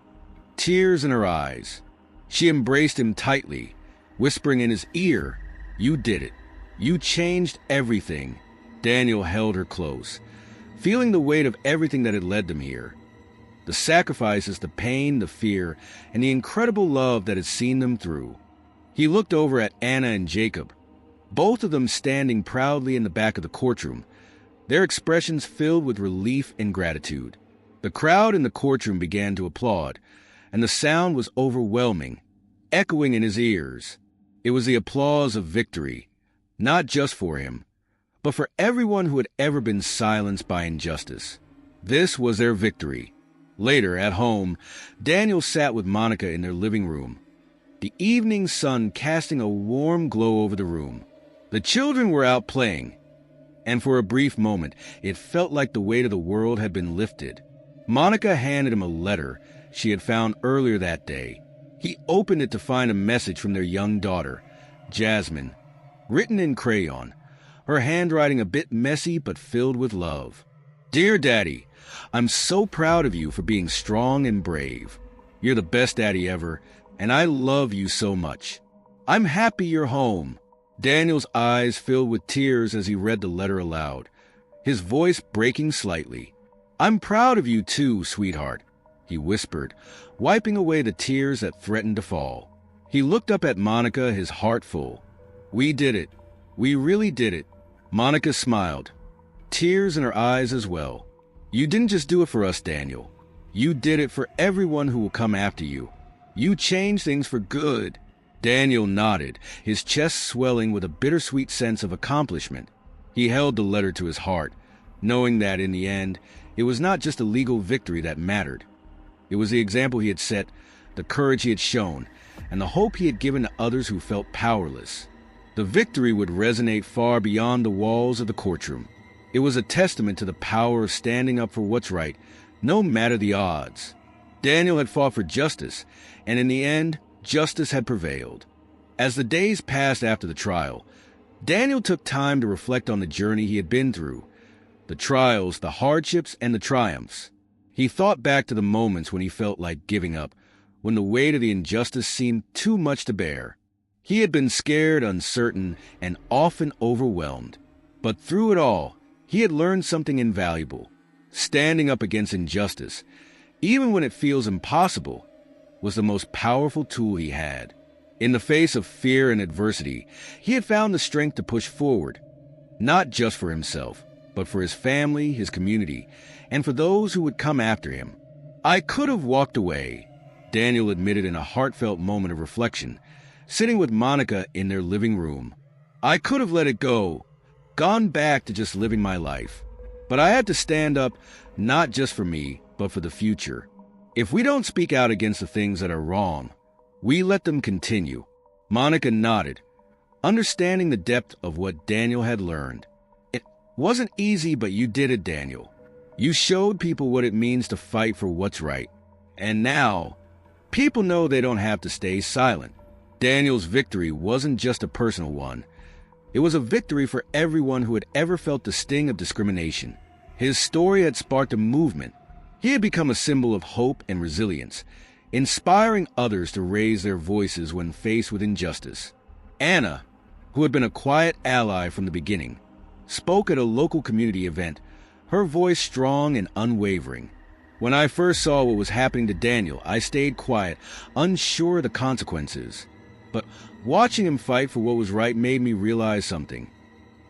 tears in her eyes. She embraced him tightly, whispering in his ear, "You did it. You changed everything." Daniel held her close, feeling the weight of everything that had led them here. The sacrifices, the pain, the fear, and the incredible love that had seen them through. He looked over at Anna and Jacob, both of them standing proudly in the back of the courtroom, their expressions filled with relief and gratitude. The crowd in the courtroom began to applaud, and the sound was overwhelming, echoing in his ears. It was the applause of victory, not just for him, but for everyone who had ever been silenced by injustice. This was their victory. Later, at home, Daniel sat with Monica in their living room, the evening sun casting a warm glow over the room. The children were out playing, And for a brief moment, it felt like the weight of the world had been lifted. Monica handed him a letter she had found earlier that day. He opened it to find a message from their young daughter, Jasmine, written in crayon, her handwriting a bit messy but filled with love. "Dear Daddy, I'm so proud of you for being strong and brave. You're the best daddy ever, and I love you so much. I'm happy you're home." Daniel's eyes filled with tears as he read the letter aloud, his voice breaking slightly. "I'm proud of you too, sweetheart," he whispered, wiping away the tears that threatened to fall. He looked up at Monica, his heart full. "We did it. We really did it." Monica smiled, tears in her eyes as well. "You didn't just do it for us, Daniel. You did it for everyone who will come after you. You changed things for good." Daniel nodded, his chest swelling with a bittersweet sense of accomplishment. He held the letter to his heart, knowing that in the end, it was not just a legal victory that mattered. It was the example he had set, the courage he had shown, and the hope he had given to others who felt powerless. The victory would resonate far beyond the walls of the courtroom. It was a testament to the power of standing up for what's right, no matter the odds. Daniel had fought for justice, and in the end, justice had prevailed. As the days passed after the trial, Daniel took time to reflect on the journey he had been through, the trials, the hardships, and the triumphs. He thought back to the moments when he felt like giving up, when the weight of the injustice seemed too much to bear. He had been scared, uncertain, and often overwhelmed. But through it all, he had learned something invaluable. Standing up against injustice, even when it feels impossible, was the most powerful tool he had. In the face of fear and adversity, he had found the strength to push forward, not just for himself, but for his family, his community, and for those who would come after him. "I could have walked away," Daniel admitted in a heartfelt moment of reflection, sitting with Monica in their living room. "I could have let it go, gone back to just living my life. But I had to stand up, not just for me, but for the future. If we don't speak out against the things that are wrong, we let them continue." Monica nodded, understanding the depth of what Daniel had learned. "It wasn't easy, but you did it, Daniel. You showed people what it means to fight for what's right. And now, people know they don't have to stay silent." Daniel's victory wasn't just a personal one. It was a victory for everyone who had ever felt the sting of discrimination. His story had sparked a movement. He had become a symbol of hope and resilience, inspiring others to raise their voices when faced with injustice. Anna, who had been a quiet ally from the beginning, spoke at a local community event, her voice strong and unwavering. "When I first saw what was happening to Daniel, I stayed quiet, unsure of the consequences. But watching him fight for what was right made me realize something.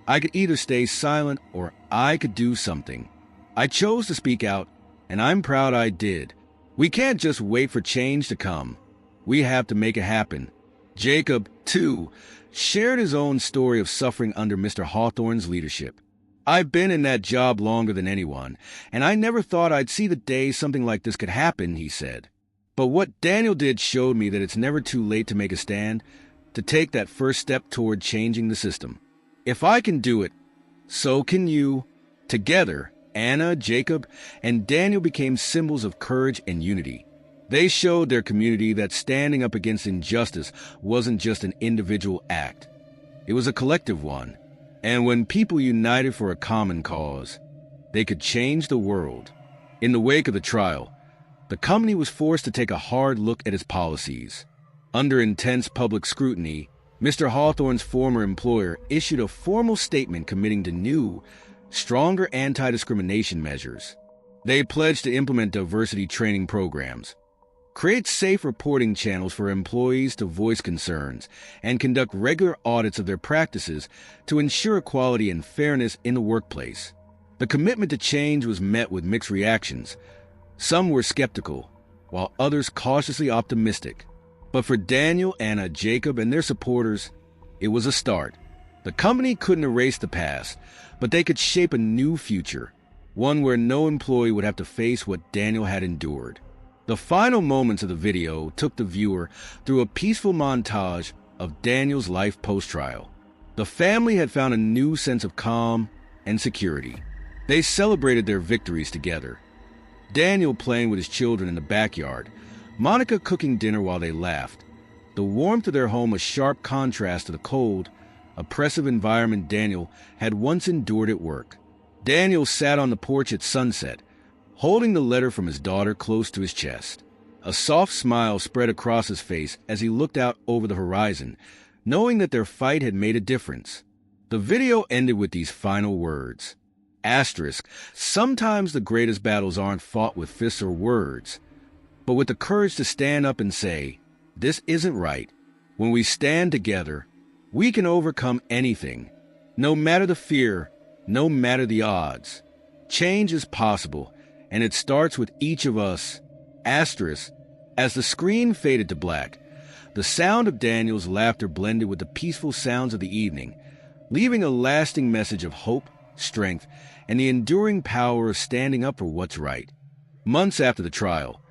I could either stay silent or I could do something. I chose to speak out, and I'm proud I did. We can't just wait for change to come. We have to make it happen." Jacob, too, shared his own story of suffering under Mr. Hawthorne's leadership. "I've been in that job longer than anyone, and I never thought I'd see the day something like this could happen," he said. "But what Daniel did showed me that it's never too late to make a stand, to take that first step toward changing the system. If I can do it, so can you." Together, Anna, Jacob, and Daniel became symbols of courage and unity. They showed their community that standing up against injustice wasn't just an individual act. It was a collective one. And when people united for a common cause, they could change the world. In the wake of the trial, the company was forced to take a hard look at its policies. Under intense public scrutiny, Mr. Hawthorne's former employer issued a formal statement committing to new, stronger anti-discrimination measures. They pledged to implement diversity training programs, create safe reporting channels for employees to voice concerns, and conduct regular audits of their practices to ensure equality and fairness in the workplace. The commitment to change was met with mixed reactions. Some were skeptical, while others cautiously optimistic. But for Daniel, Anna, Jacob, and their supporters, it was a start. The company couldn't erase the past, but they could shape a new future, one where no employee would have to face what Daniel had endured. The final moments of the video took the viewer through a peaceful montage of Daniel's life post-trial. The family had found a new sense of calm and security. They celebrated their victories together. Daniel playing with his children in the backyard, Monica cooking dinner while they laughed. The warmth of their home a sharp contrast to the cold, oppressive environment Daniel had once endured at work. Daniel sat on the porch at sunset, holding the letter from his daughter close to his chest. A soft smile spread across his face as he looked out over the horizon, knowing that their fight had made a difference. The video ended with these final words. Asterisk, sometimes the greatest battles aren't fought with fists or words, but with the courage to stand up and say, this isn't right. When we stand together, we can overcome anything. No matter the fear, no matter the odds. Change is possible, and it starts with each of us. Asterisk, as the screen faded to black, the sound of Daniel's laughter blended with the peaceful sounds of the evening, leaving a lasting message of hope, strength, and the enduring power of standing up for what's right. Months after the trial,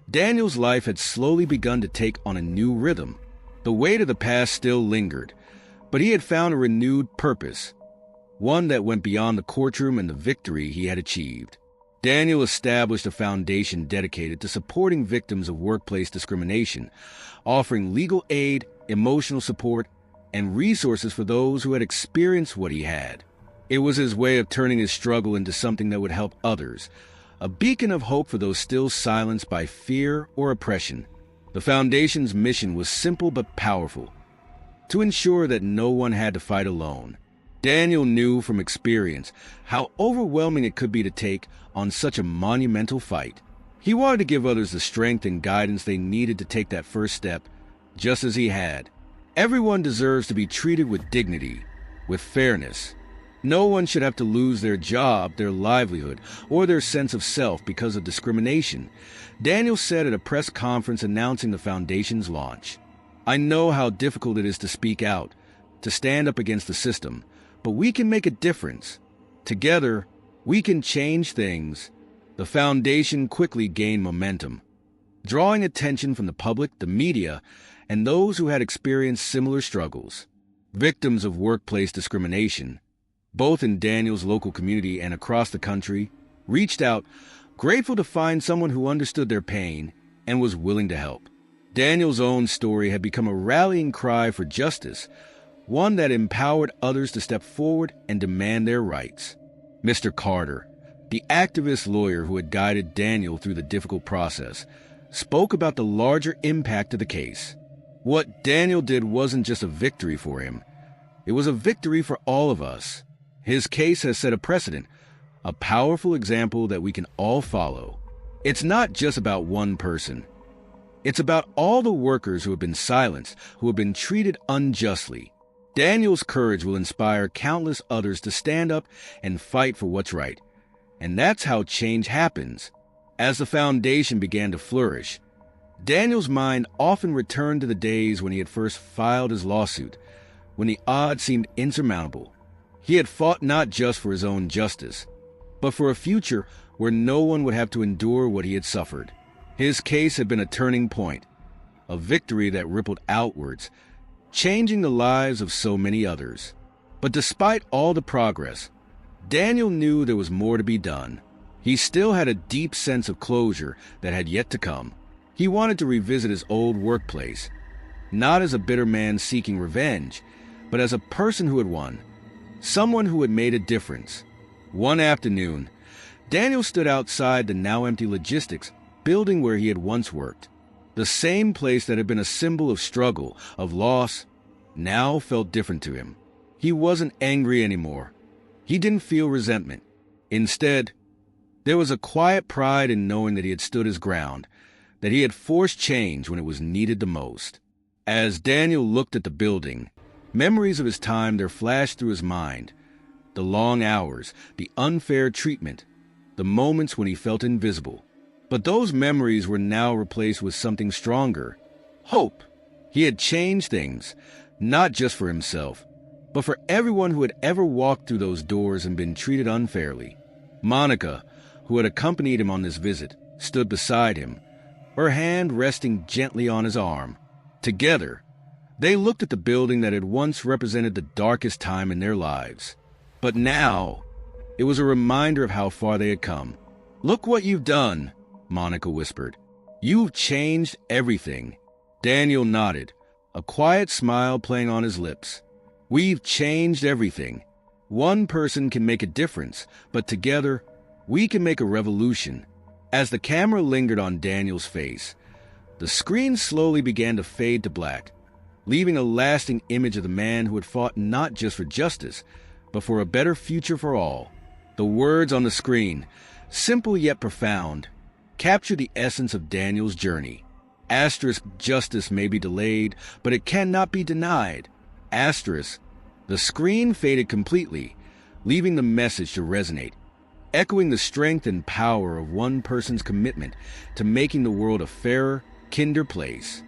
Daniel's life had slowly begun to take on a new rhythm. The weight of the past still lingered, but he had found a renewed purpose, one that went beyond the courtroom and the victory he had achieved. Daniel established a foundation dedicated to supporting victims of workplace discrimination, offering legal aid, emotional support, and resources for those who had experienced what he had. It was his way of turning his struggle into something that would help others, a beacon of hope for those still silenced by fear or oppression. The Foundation's mission was simple but powerful: to ensure that no one had to fight alone. Daniel knew from experience how overwhelming it could be to take on such a monumental fight. He wanted to give others the strength and guidance they needed to take that first step, just as he had. Everyone deserves to be treated with dignity, with fairness. No one should have to lose their job, their livelihood, or their sense of self because of discrimination, Daniel said at a press conference announcing the Foundation's launch. I know how difficult it is to speak out, to stand up against the system, but we can make a difference. Together, we can change things. The Foundation quickly gained momentum, drawing attention from the public, the media, and those who had experienced similar struggles. Victims of workplace discrimination, both in Daniel's local community and across the country, reached out, grateful to find someone who understood their pain and was willing to help. Daniel's own story had become a rallying cry for justice, one that empowered others to step forward and demand their rights. Mr. Carter, the activist lawyer who had guided Daniel through the difficult process, spoke about the larger impact of the case. What Daniel did wasn't just a victory for him. It was a victory for all of us. His case has set a precedent, a powerful example that we can all follow. It's not just about one person. It's about all the workers who have been silenced, who have been treated unjustly. Daniel's courage will inspire countless others to stand up and fight for what's right. And that's how change happens. As the Foundation began to flourish, Daniel's mind often returned to the days when he had first filed his lawsuit, when the odds seemed insurmountable. He had fought not just for his own justice, but for a future where no one would have to endure what he had suffered. His case had been a turning point, a victory that rippled outwards, changing the lives of so many others. But despite all the progress, Daniel knew there was more to be done. He still had a deep sense of closure that had yet to come. He wanted to revisit his old workplace, not as a bitter man seeking revenge, but as a person who had won, someone who had made a difference. One afternoon, Daniel stood outside the now-empty logistics building where he had once worked. The same place that had been a symbol of struggle, of loss, now felt different to him. He wasn't angry anymore. He didn't feel resentment. Instead, there was a quiet pride in knowing that he had stood his ground, that he had forced change when it was needed the most. As Daniel looked at the building, memories of his time there flashed through his mind. The long hours, the unfair treatment, the moments when he felt invisible. But those memories were now replaced with something stronger: hope. He had changed things, not just for himself, but for everyone who had ever walked through those doors and been treated unfairly. Monica, who had accompanied him on this visit, stood beside him, her hand resting gently on his arm. Together, they looked at the building that had once represented the darkest time in their lives. But now, It was a reminder of how far they had come. "Look what you've done," Monica whispered. "You've changed everything." Daniel nodded, a quiet smile playing on his lips. "We've changed everything. One person can make a difference, but together, we can make a revolution." As the camera lingered on Daniel's face, the screen slowly began to fade to black, leaving a lasting image of the man who had fought not just for justice, but for a better future for all. The words on the screen, simple yet profound, capture the essence of Daniel's journey. Asterisk, justice may be delayed, but it cannot be denied. Asterisk, the screen faded completely, leaving the message to resonate, echoing the strength and power of one person's commitment to making the world a fairer, kinder place.